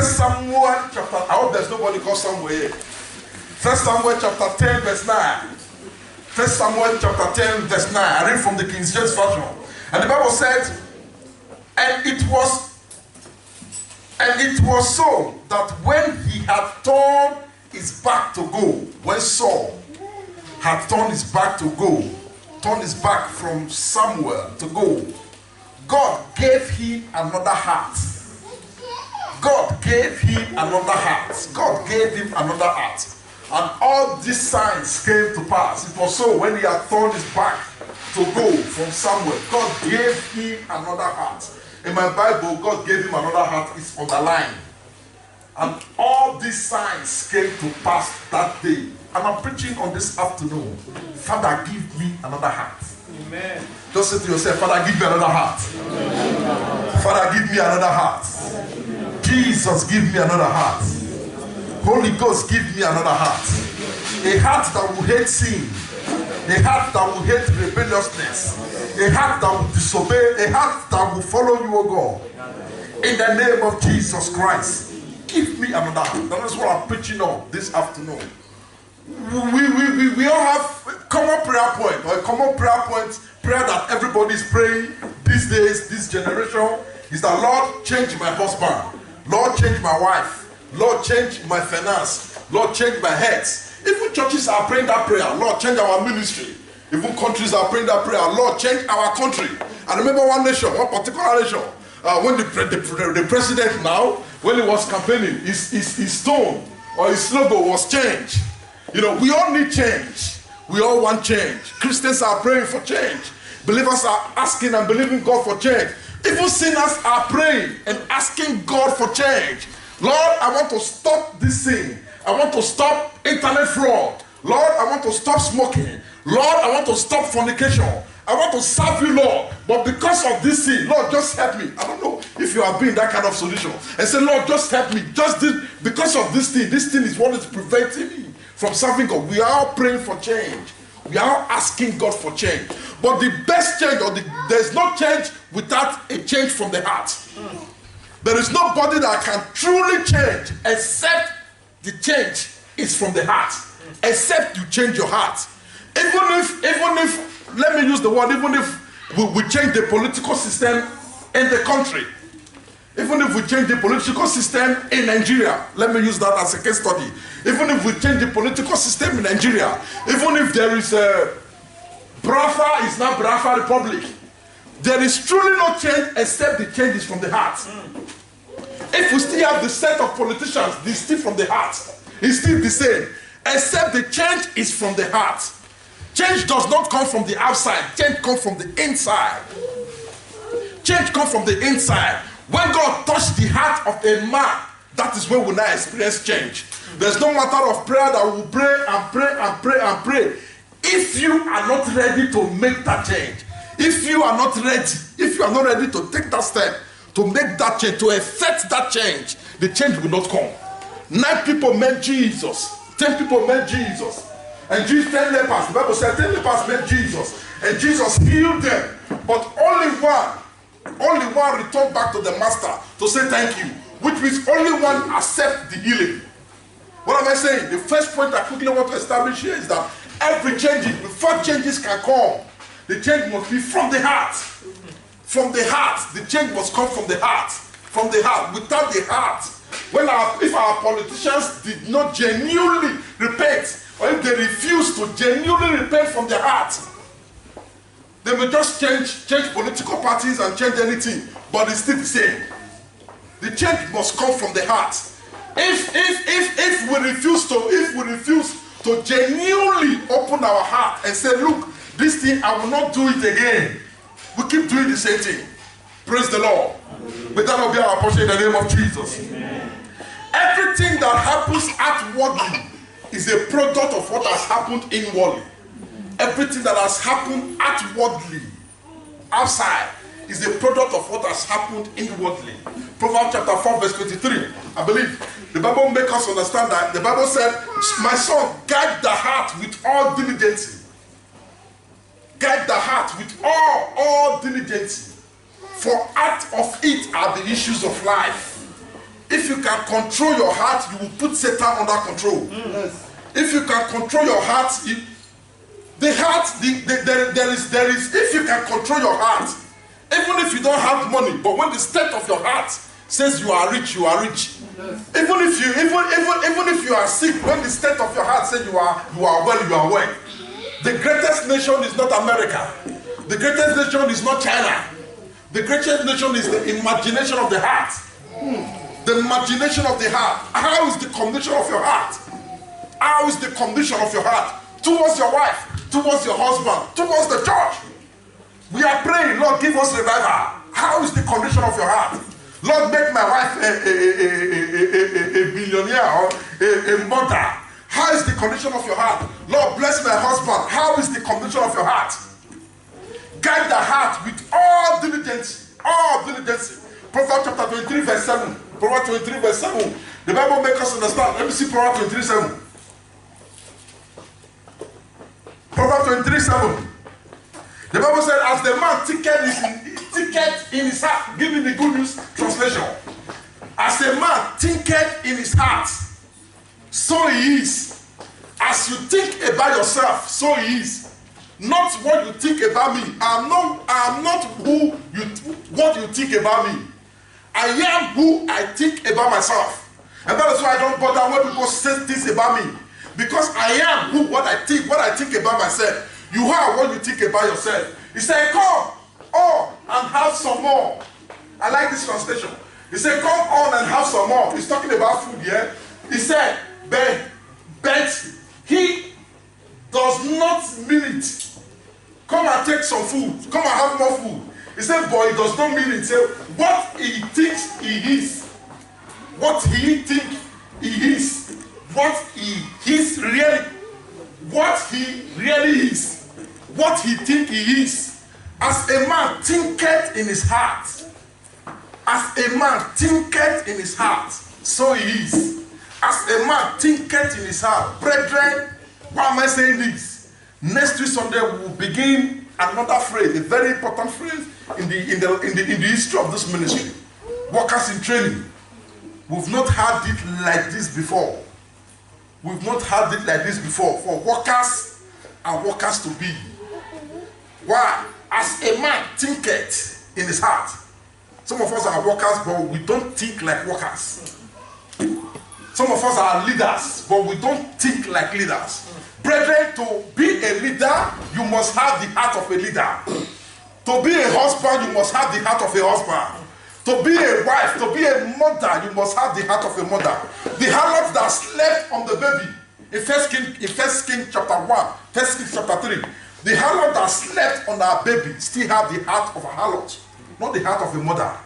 First Samuel chapter, I hope there's nobody called Samuel here. First Samuel chapter 10 verse 9. First Samuel chapter 10 verse 9. I read from the King James Version. And the Bible said, and it was so that when he had turned his back to go, when Saul had turned his back to go, turned his back from Samuel to go, God gave him another heart. God gave him another heart. God gave him another heart. And all these signs came to pass. It was so when he had turned his back to go from Samuel, God gave him another heart. In my Bible, God gave him another heart. It's underlined. And all these signs came to pass that day. And I'm preaching on this afternoon. Father, give me another heart. Amen. Just say to yourself, Father, give me another heart. Amen. Father, give me another heart. Amen. Jesus, give me another heart. Holy Ghost, give me another heart. A heart that will hate sin. A heart that will hate rebelliousness. A heart that will disobey. A heart that will follow you, O God. In the name of Jesus Christ, give me another heart. That is what I'm preaching on this afternoon. We all have a common prayer point, or a common prayer point, prayer that everybody is praying these days, this generation, is that Lord, change my husband. Lord, change my wife. Lord, change my finance. Lord, change my heads. Even churches are praying that prayer. Lord, change our ministry. Even countries are praying that prayer. Lord, change our country. I remember one nation, one particular nation, when the president now, when he was campaigning, his tone or his logo was changed. You know, we all need change. We all want change. Christians are praying for change. Believers are asking and believing God for change. Even sinners are praying and asking God for change. Lord, I want to stop this thing. I want to stop internet fraud. Lord, I want to stop smoking. Lord, I want to stop fornication. I want to serve you, Lord. But because of this thing, Lord, just help me. I don't know if you have been that kind of solution. And say, Lord, just help me. Just this, because of this thing is what is preventing me from serving God. We are all praying for change. We are all asking God for change. But the best change, there's no change without a change from the heart. There is nobody that can truly change except the change is from the heart. Except you change your heart. Even if, let me use the word, even if we change the political system in the country, even if we change the political system in Nigeria, let me use that as a case study. Even if we change the political system in Nigeria, even if there is a Biafra is not Biafra Republic, there is truly no change except the change is from the heart. If we still have the set of politicians, they still from the heart. It's still the same, except the change is from the heart. Change does not come from the outside. Change comes from the inside. Change comes from the inside. When God touched the heart of a man, that is when we now experience change. There's no matter of prayer that we pray and pray and pray and pray. If you are not ready to make that change, if you are not ready to take that step, to make that change, to effect that change, the change will not come. 9 people met Jesus. 10 people met Jesus. And Jesus, 10 lepers, the Bible said 10 lepers met Jesus. And Jesus healed them. But only one returned back to the master to say thank you. Which means only one accept the healing. What am I saying? The first point I quickly want to establish here is that every change, before changes can come, the change must be from the heart. From the heart. The change must come from the heart. From the heart. Without the heart. If our politicians did not genuinely repent, or if they refuse to genuinely repent from their heart, they may just change political parties and change anything, but it's still the same. The change must come from the heart. If we refuse to genuinely open our heart and say, look, this thing, I will not do it again. We keep doing the same thing. Praise the Lord. May that not be our portion in the name of Jesus. Amen. Everything that happens outwardly is a product of what has happened inwardly. Everything that has happened outwardly, outside, is a product of what has happened inwardly. Proverbs chapter 4 verse 23. I believe the Bible makes us understand that. The Bible said, my son, guide the heart with all diligence. Guide the heart with all diligence. For out of it are the issues of life. If you can can control your heart, you will put Satan under control. Yes. If you can control your heart, the heart, there is, if you can control your heart, even if you don't have money, but when the state of your heart says you are rich, you are rich. Yes. Even if you are sick, when the state of your heart says you are well, you are well. The greatest nation is not America. The greatest nation is not China. The greatest nation is the imagination of the heart. The imagination of the heart. How is the condition of your heart? How is the condition of your heart? Towards your wife, towards your husband, towards the church. We are praying, Lord, give us revival. How is the condition of your heart? Lord, make my wife a billionaire or a mother. How is the condition of your heart? Lord, bless my husband. How is the condition of your heart? Guide the heart with all diligence. All diligence. Proverbs chapter 23 verse 7. Proverbs 23 verse 7. The Bible makes us understand. Let me see Proverbs 23 7. Proverbs 23 7. The Bible said, as the man thinketh in his heart. Give me the good news translation. As a man thinketh in his heart, so he is. As you think about yourself, so he is. Not what you think about me. I'm not what you think about me. I am who I think about myself. And that is why I don't bother when people say things about me. Because I am what I think about myself. You are what you think about yourself. He said, come on and have some more. I like this translation. He said, come on and have some more. He's talking about food, yeah? He said, but he does not mean it. Come and take some food. Come and have more food. He said, but he does not mean it. He said, what he thinks he is. What he thinks he is. What he is really. What he really is. What he thinks he is. As a man thinketh in his heart. As a man thinketh in his heart. So he is. As a man thinketh in his heart. Brethren, why am I saying this? Next week Sunday we will begin another phrase, a very important phrase in the history of this ministry. Workers in training. We've not had it like this before. We've not had it like this before for workers and workers to be. Why? As a man thinketh in his heart. Some of us are workers, but we don't think like workers. Some of us are leaders, but we don't think like leaders. Brethren, to be a leader, you must have the heart of a leader. To be a husband, you must have the heart of a husband. To be a wife, to be a mother, you must have the heart of a mother. The harlot that slept on the baby. In 1 Kings chapter 1, 1 Kings chapter 3. The harlot that slept on her baby still have the heart of a harlot, not the heart of a mother.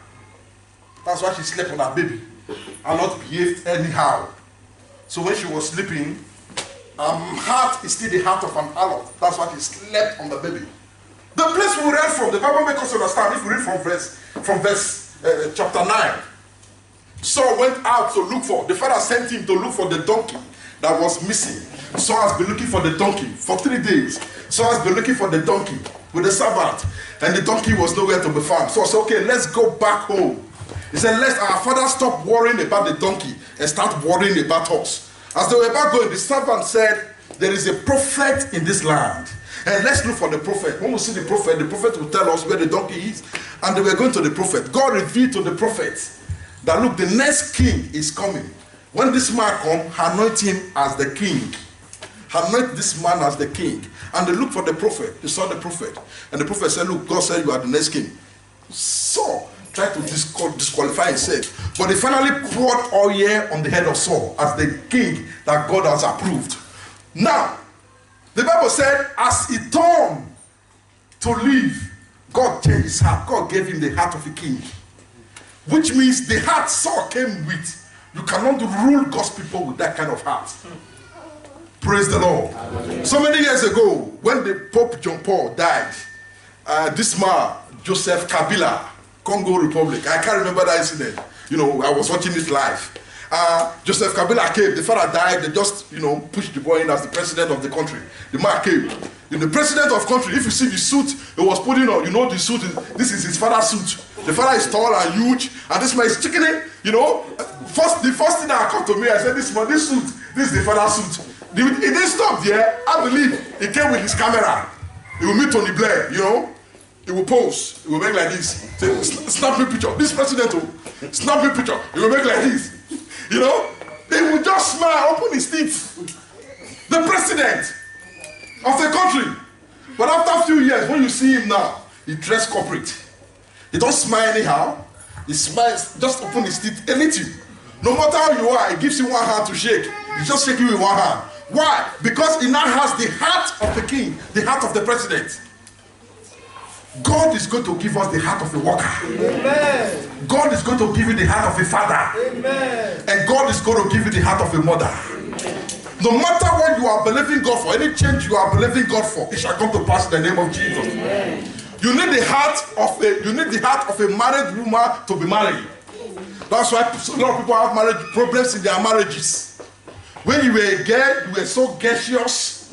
That's why she slept on her baby and not behaved anyhow. So when she was sleeping, heart is still the heart of an harlot. That's why she slept on the baby. The place we read from, the Bible makes us understand. If we read from verse chapter 9, Saul went out to look for. The father sent him to look for the donkey that was missing. Saul has been looking for the donkey for 3 days. Saul has been looking for the donkey with the servant, and the donkey was nowhere to be found. So I said, okay, let's go back home. He said, let our father stop worrying about the donkey and start worrying about us. As they were about going, the servant said, there is a prophet in this land. And let's look for the prophet. When we see the prophet will tell us where the donkey is. And they were going to the prophet. God revealed to the prophet that, look, the next king is coming. When this man comes, anoint him as the king. Anoint this man as the king. And they looked for the prophet. They saw the prophet. And the prophet said, look, God said you are the next king. Saul tried to disqualify himself. But he finally poured oil on the head of Saul as the king that God has approved. Now, the Bible said, as he turned to leave, God changed his heart. God gave him the heart of a king. Which means the heart Saul came with. You cannot rule God's people with that kind of heart. Praise the Lord. Amen. So many years ago, when the Pope John Paul died, this man, Joseph Kabila, Congo Republic, I can't remember that incident. You know, I was watching it live. Joseph Kabila came, the father died, they just, pushed the boy in as the president of the country. The man came. The president of the country, if you see the suit he was putting on, the suit, this is his father's suit. The father is tall and huge, and this man is chickening. You know, the first thing that occurred to me, I said, this suit, this is the father's suit. He didn't stop there. I believe he came with his camera. He will meet Tony Blair, you know. He will pose. He will make like this. Say, snap me picture. This president will snap me picture. He will make like this. You know. They will just smile, open his teeth. The president of the country. But after a few years, when you see him now, he dressed corporate. He don't smile anyhow. He smiles, just open his teeth, and meet you. No matter how you are, he gives you one hand to shake. He just shake you with one hand. Why? Because he now has the heart of the king, the heart of the president. God is going to give us the heart of a worker. Amen. God is going to give you the heart of a father. Amen. And God is going to give you the heart of a mother. Amen. No matter what you are believing God for, any change you are believing God for, it shall come to pass in the name of Jesus. Amen. You need the heart of a married woman to be married. That's why a lot of people have marriage problems in their marriages. When you were a girl, you were so gaseous.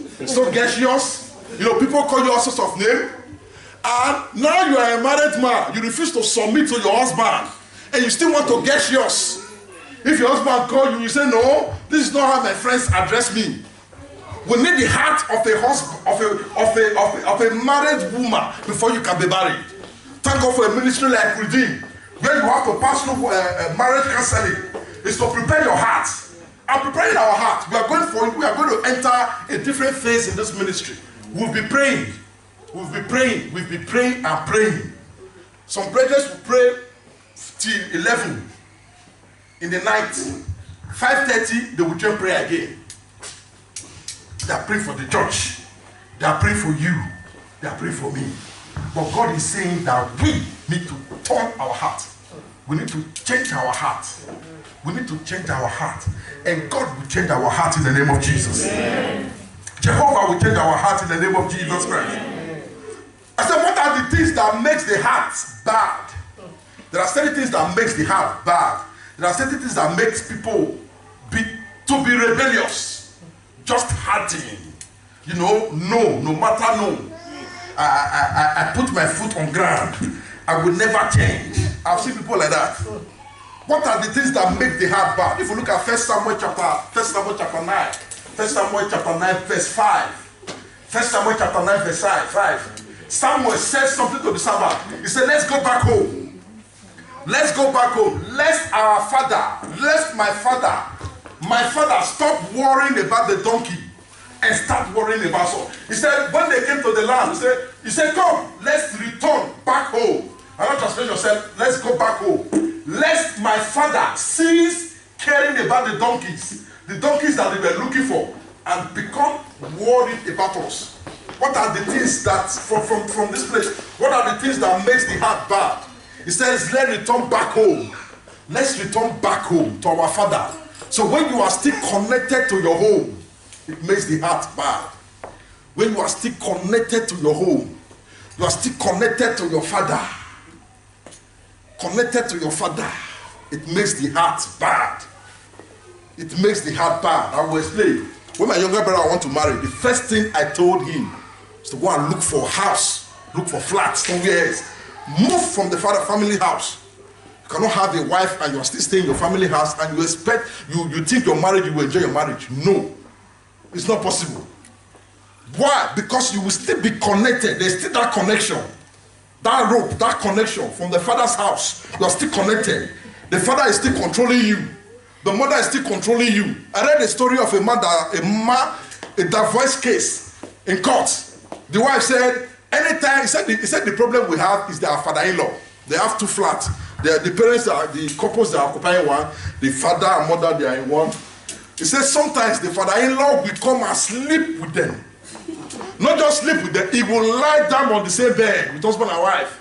You know, people call you all sorts of names. And now you are a married man. You refuse to submit to your husband. And you still want to gaseous. If your husband calls you, you say, no, this is not how my friends address me. We need the heart of a husband, of a married woman before you can be married. Thank God for a ministry like Redeem, where you have to pass through marriage counseling. It's to prepare your heart. I'm preparing our heart. We are going to enter a different phase in this ministry. We'll be praying. We'll be praying and praying. Some brothers will pray till 11 in the night. 5:30 they will join prayer again. They are praying for the church. They are praying for you. They are praying for me. But God is saying that we need to turn our heart. We need to change our heart. We need to change our heart. And God will change our heart in the name of Jesus. Amen. Jehovah will change our heart in the name of Jesus Christ. Amen. I said, what are the things that makes the heart bad? There are certain things that makes the heart bad. There are certain things that makes people be rebellious. Just hardening. You know, no matter no. I put my foot on ground. I will never change. I've seen people like that. What are the things that make the heart bad? If you look at 1 Samuel chapter 9, 1 Samuel chapter 9 verse 5. 1 Samuel chapter 9 verse 5. Samuel said something to the servant. He said, let's go back home. Let's go back home. Lest my father stop worrying about the donkey and start worrying about so. He said, when they came to the land, he said, come, let's return back home. Another translation said, let's go back home. Lest my father cease caring about the donkeys that they were looking for, and become worried about us. What are the things that, from this place, what are the things that makes the heart bad? He says, let's return back home. Let's return back home to our father. So when you are still connected to your home, it makes the heart bad. When you are still connected to your home, you are still connected to your father. Connected to your father, it makes the heart bad. It makes the heart bad. I will explain. When my younger brother wanted to marry, the first thing I told him was to go and look for a house, look for flats somewhere else. Move from the family house. You cannot have a wife and you are still staying in your family house and you expect, you think you're married, you will enjoy your marriage. No, it's not possible. Why? Because you will still be connected. There's still that connection. That rope, that connection from the father's house, you are still connected. The father is still controlling you. The mother is still controlling you. I read the story of a divorce case in court. The wife said, anytime, he said the problem we have is their father-in-law. They have two flats. The parents are, the couples, they are occupying one. The father and mother, they are in one. He said sometimes the father-in-law will come and sleep with them. Not just sleep with them, he will lie down on the same bed with husband and wife.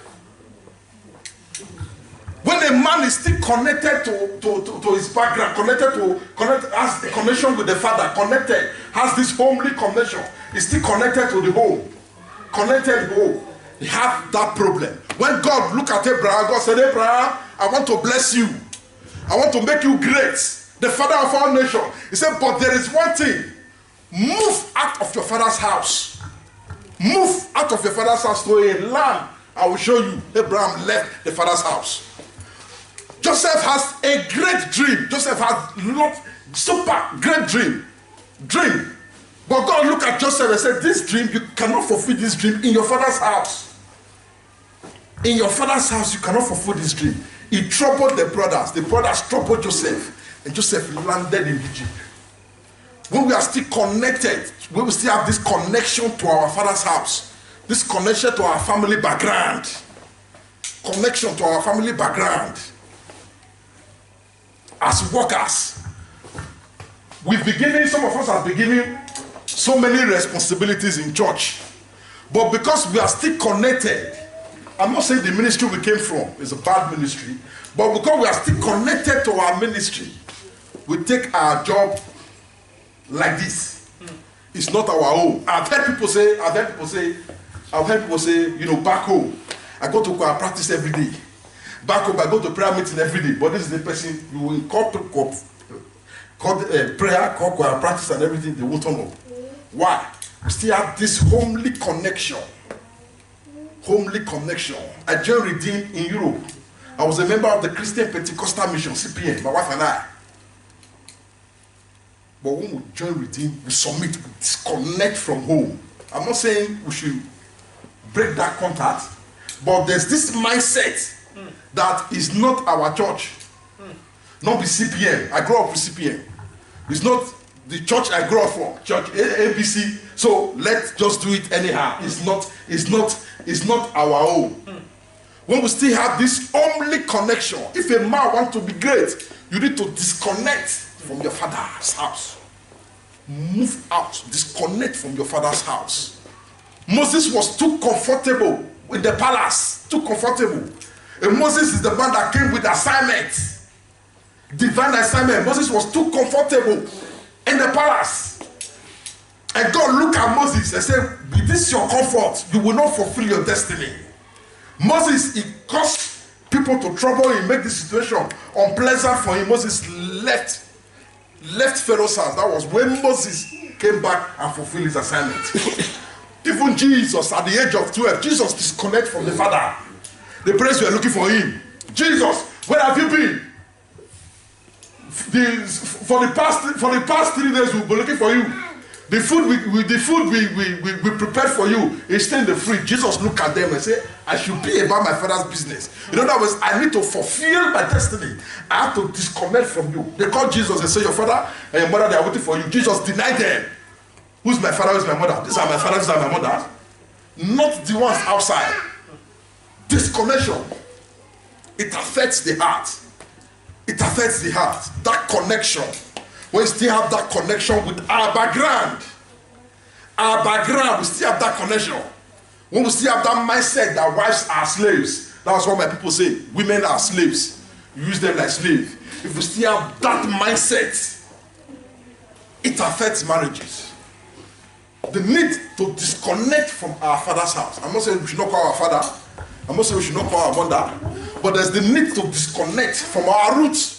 When a man is still connected to his background, has a connection with the father, has this homely connection, is still connected to the home, he have that problem. When God looked at Abraham, God said, Abraham, I want to bless you. I want to make you great, the father of all nations. He said, but there is one thing. Move out of your father's house. Move out of your father's house to a land I will show you. Abraham left the father's house. Joseph has a great dream. Joseph has not super great dream. But God looked at Joseph and said, this dream, you cannot fulfill this dream in your father's house. In your father's house, you cannot fulfill this dream. He troubled the brothers. The brothers troubled Joseph. And Joseph landed in Egypt. When we are still connected, when we still have this connection to our father's house, this connection to our family background, connection to our family background, as workers, we've been given, some of us have been given so many responsibilities in church. But because we are still connected, I'm not saying the ministry we came from is a bad ministry, but because we are still connected to our ministry, we take our job like this. It's not our own. I've heard people say, you know, back home, I go to choir practice every day. Back home, I go to prayer meeting every day. But this is the person you will call prayer, call choir practice and everything, they won't turn up. Why? We still have this homely connection. Homely connection. I joined Redeemed in Europe. I was a member of the Christian Pentecostal Mission, CPN, my wife and I. But when we join Redeemed, we submit, we disconnect from home. I'm not saying we should break that contact, but there's this mindset that is not our church. Not the CPN. I grew up with CPN. It's not the church I grew up from, church ABC. So let's just do it anyhow. It's not our own. When we still have this homely connection, if a man wants to be great, you need to disconnect from your father's house. Move out, disconnect from your father's house. Moses was too comfortable with the palace, too comfortable. And Moses is the man that came with assignment, divine assignment. Moses was too comfortable in the palace. And God looked at Moses and said, with this your comfort, you will not fulfill your destiny. Moses, he caused people to trouble him, make the situation unpleasant for him. Moses left Pharaoh's house. That was when Moses came back and fulfilled his assignment. Even Jesus, at the age of 12, Jesus disconnected from the Father. The place we are looking for him. Jesus, where have you been? For the past 3 days, we've been looking for you. The food we prepared for you is still in the fridge. Jesus looked at them and said, I should be about my father's business. In other words, I need to fulfill my destiny. I have to disconnect from you. They called Jesus and said, your father and your mother, they are waiting for you. Jesus denied them. Who's my father, who's my mother? These are my father, these are my mother. Not the ones outside. Disconnection. It affects the heart. It affects the heart. That connection. We still have that connection with our background. Our background, we still have that connection. When we still have that mindset that wives are slaves. That's what my people say. Women are slaves. You use them like slaves. If we still have that mindset, it affects marriages. The need to disconnect from our father's house. I'm not saying we should not call our father. I'm not saying we should not call our mother. But there's the need to disconnect from our roots.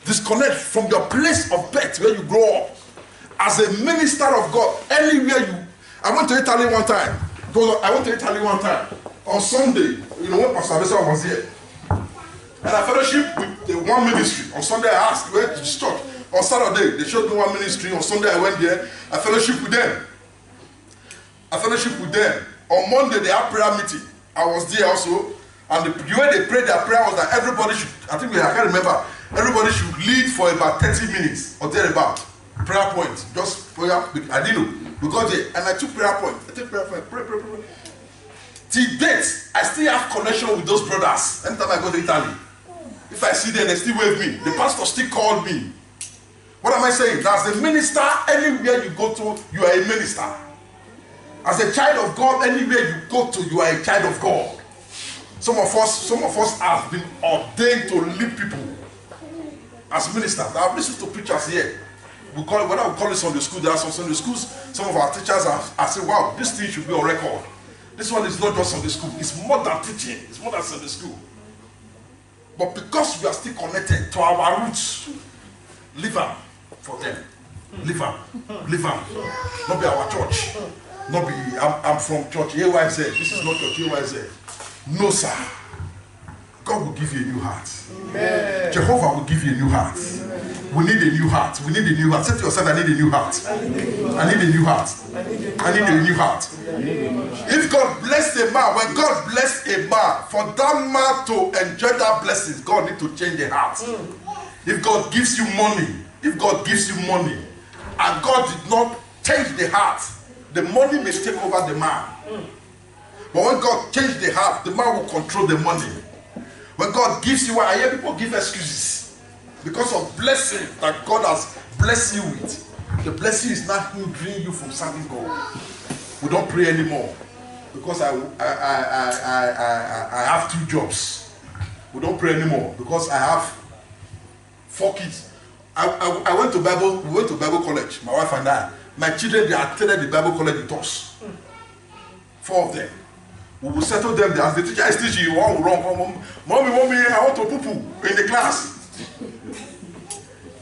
Disconnect from your place of birth where you grow up. As a minister of God, anywhere you... I went to Italy one time. On Sunday, you know, when Pastor Abesa was here. And I fellowship with the one ministry. On Sunday I asked, where did you start? On Saturday, they showed me one ministry. On Sunday I went there. I fellowship with them. On Monday they had prayer meeting. I was there also. And the way they prayed their prayer was that everybody should, I can't remember, everybody should lead for about 30 minutes or thereabout. Prayer point. Just prayer. I didn't know. We got there and I took prayer point. Pray. Till date, I still have connection with those brothers. Anytime I go to Italy, if I see them, they still wave me. The pastor still called me. What am I saying? As a minister, anywhere you go to, you are a minister. As a child of God, anywhere you go to, you are a child of God. Some of us have been ordained to lead people as ministers. I've listened to preachers here. When I call it Sunday school, there are some Sunday schools. Some of our teachers have said, wow, this thing should be on record. This one is not just Sunday school. It's more than teaching. It's more than Sunday school. But because we are still connected to our roots, live them for them. Live them. Not be our church. Not be, I'm from church AYZ. This is not church AYZ. No, sir. God will give you a new heart. Amen. Jehovah will give you a new heart. Amen. We need a new heart. We need a new heart. Say to yourself, I need a new heart. I need a new heart. I need a new heart. If God bless a man, when God bless a man, for that man to enjoy that blessing, God need to change the heart. If God gives you money, and God did not change the heart, the money may take over the man. But when God changes the heart, the man will control the money. When God gives you, I hear people give excuses because of blessing that God has blessed you with. The blessing is not hindering you from serving God. We don't pray anymore because I have 2 jobs. We don't pray anymore because I have 4 kids. I went to Bible. We went to Bible college. My wife and I. My children, they attended the Bible college with us. 4 of them. We will settle them there. As the teacher is teaching you, one will wrong. Mommy, I want to poo-poo in the class.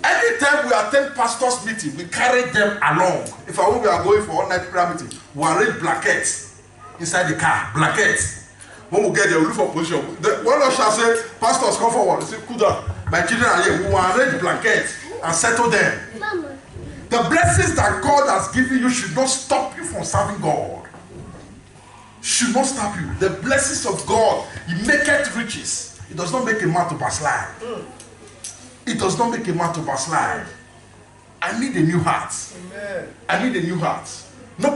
Anytime we attend pastor's meeting, we carry them along. If we are going for all-night prayer meeting, we arrange blankets inside the car. Blankets. When we get there, we look for position. One of us say, pastors, come forward. They say, Kuda, my children are here. We will arrange blankets and settle them. Mama. The blessings that God has given you should not stop you from serving God. Should not stop you. The blessings of God, He maketh riches. It does not make a man to backslide. It does not make a man to backslide. I need a new heart. Amen. I need a new heart.